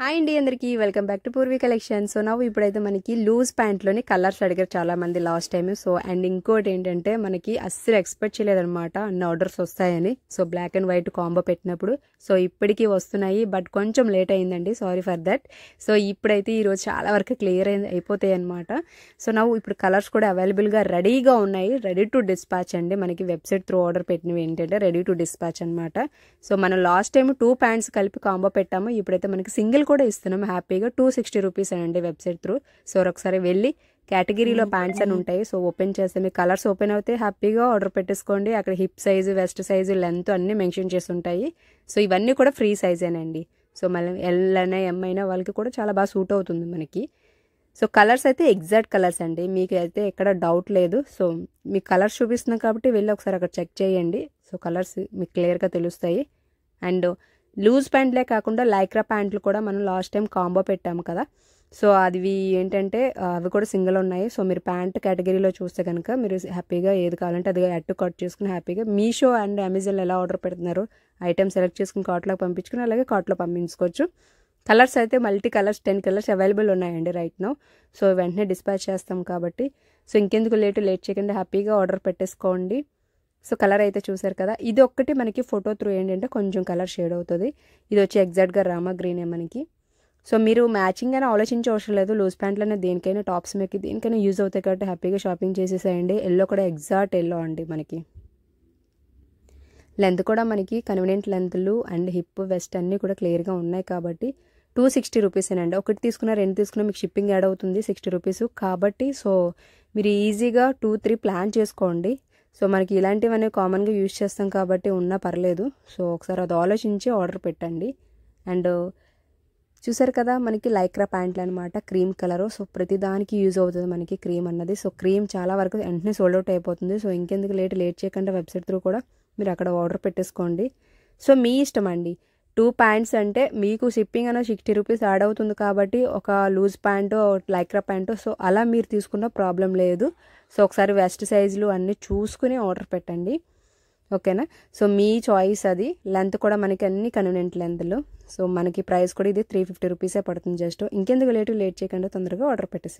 Hi అండి అందరికీ welcome back to Purvi collection. So నవ్వు ఇప్పుడైతే మనకి లూజ్ ప్యాంట్లోని కలర్స్ అడిగారు చాలా మంది లాస్ట్ టైం. సో అండ్ ఇంకోటి ఏంటంటే మనకి అస్సలు ఎక్స్పెక్ట్ చేయలేదన్నమాట అన్ని ఆర్డర్స్ వస్తాయని. So black and white combo పెట్టినప్పుడు సో ఇప్పటికీ వస్తున్నాయి, బట్ కొంచెం లేట్ అయిందండి, సారీ ఫర్ దట్. సో ఇప్పుడైతే ఈరోజు చాలా వరకు క్లియర్ అయిపోతాయి అనమాట. సో నవ్వు ఇప్పుడు కలర్స్ కూడా అవైలబుల్గా రెడీగా ఉన్నాయి, రెడీ టు డిస్పాచ్ అండి. మనకి వెబ్సైట్ త్రూ ఆర్డర్ పెట్టినవి ఏంటంటే రెడీ టు డిస్పాచ్ అనమాట. సో మనం లాస్ట్ టైం 2 ప్యాంట్స్ కలిపి కాంబో పెట్టాము, ఇప్పుడైతే మనకి సింగిల్ కూడా ఇస్తున్నాం హ్యాపీగా. 260 రూపీస్ అండి వెబ్సైట్ త్రూ. సో ఒకసారి వెళ్ళి కేటగిరీలో ప్యాంట్స్ అని ఉంటాయి, సో ఓపెన్ చేస్తే మీ కలర్స్ ఓపెన్ అవుతే హ్యాపీగా ఆర్డర్ పెట్టేసుకోండి. అక్కడ hip size, west size, length అన్నీ మెన్షన్ చేసి ఉంటాయి. సో ఇవన్నీ కూడా ఫ్రీ సైజేనండి. సో మళ్ళీ ఎల్ అయినా ఎం అయినా వాళ్ళకి కూడా చాలా బాగా సూట్ అవుతుంది మనకి. సో కలర్స్ అయితే ఎగ్జాక్ట్ కలర్స్ అండి, మీకు అయితే ఎక్కడ డౌట్ లేదు. సో మీకు కలర్స్ చూపిస్తున్నాం కాబట్టి వెళ్ళి ఒకసారి అక్కడ చెక్ చేయండి. సో కలర్స్ మీకు క్లియర్గా తెలుస్తాయి. అండ్ లూజ్ ప్యాంట్లే కాకుండా లైక్రా ప్యాంట్లు కూడా మనం లాస్ట్ టైం కాంబో పెట్టాము కదా. సో అవి ఏంటంటే అవి కూడా సింగిల్ ఉన్నాయి. సో మీరు ప్యాంట్ కేటగిరీలో చూస్తే కనుక మీరు హ్యాపీగా ఏది కావాలంటే అది అట్టు కట్ చేసుకుని హ్యాపీగా మీషో అండ్ అమెజాన్లో ఎలా ఆర్డర్ పెడుతున్నారు ఐటమ్ సెలెక్ట్ చేసుకుని కార్ట్లోకి పంపించుకుని అలాగే కార్ట్లో పంపించుకోవచ్చు. కలర్స్ అయితే మల్టీ కలర్స్ 10 కలర్స్ అవైలబుల్ ఉన్నాయండి రైట్ నౌ. సో వెంటనే డిస్పాచ్ చేస్తాం కాబట్టి సో ఇంకెందుకు లేట్ చేయకుండా హ్యాపీగా ఆర్డర్ పెట్టేసుకోండి. సో కలర్ అయితే చూసారు కదా, ఇది ఒక్కటి మనకి ఫోటో త్రూ ఏంటంటే కొంచెం కలర్ షేడ్ అవుతుంది. ఇది వచ్చి ఎగ్జాక్ట్గా రామా గ్రీనే మనకి. సో మీరు మ్యాచింగ్ అని ఆలోచించే అవసరం లేదు, లూజ్ ప్యాంట్లోనే దేనికైనా టాప్స్ మీకు దేనికైనా యూజ్ అవుతాయి కాబట్టి హ్యాపీగా షాపింగ్ చేసేసేయండి. ఎల్లో కూడా ఎగ్జాక్ట్ ఎల్లో అండి మనకి. లెంత్ కూడా మనకి కన్వీనియంట్ లెంత్లు అండ్ హిప్ వెస్ట్ అన్నీ కూడా క్లియర్గా ఉన్నాయి కాబట్టి 260 రూపీసేనండి. ఒకటి తీసుకున్నా 2 తీసుకున్నా మీకు షిప్పింగ్ యాడ్ అవుతుంది 60 రూపీస్ కాబట్టి. సో మీరు ఈజీగా 2-3 ప్లాన్ చేసుకోండి. సో మనకి ఇలాంటివన్నీ కామన్గా యూజ్ చేస్తాం కాబట్టి ఉన్నా పర్లేదు. సో ఒకసారి అది ఆలోచించి ఆర్డర్ పెట్టండి. అండ్ చూసారు కదా మనకి లైక్రా ప్యాంట్లు అనమాట, క్రీమ్ కలరు. సో ప్రతిదానికి యూజ్ అవుతుంది మనకి క్రీమ్ అన్నది. సో క్రీమ్ చాలా వరకు వెంటనే సోల్డ్ అవుట్ అయిపోతుంది. సో ఇంకెందుకు లేట్ చేయకుండా వెబ్సైట్ త్రూ కూడా మీరు అక్కడ ఆర్డర్ పెట్టేసుకోండి. సో మీ ఇష్టం అండి. 2 ప్యాంట్స్ అంటే మీకు షిప్పింగ్ అనేది 60 రూపీస్ యాడ్ అవుతుంది కాబట్టి ఒక loose pant Lycra pant so అలా మీరు తీసుకున్న ప్రాబ్లం లేదు. సో ఒకసారి వెస్ట్ సైజులు అన్నీ చూసుకుని ఆర్డర్ పెట్టండి, ఓకేనా. సో మీ చాయిస్ అది. లెంత్ కూడా మనకి అన్ని కన్వీనియంట్ లెంత్లు. సో మనకి ప్రైస్ కూడా ఇది 350 రూపీసే పడుతుంది జస్ట్. ఇంకెందుకు లేట్ చేయకుండా తొందరగా ఆర్డర్ పెట్టేసి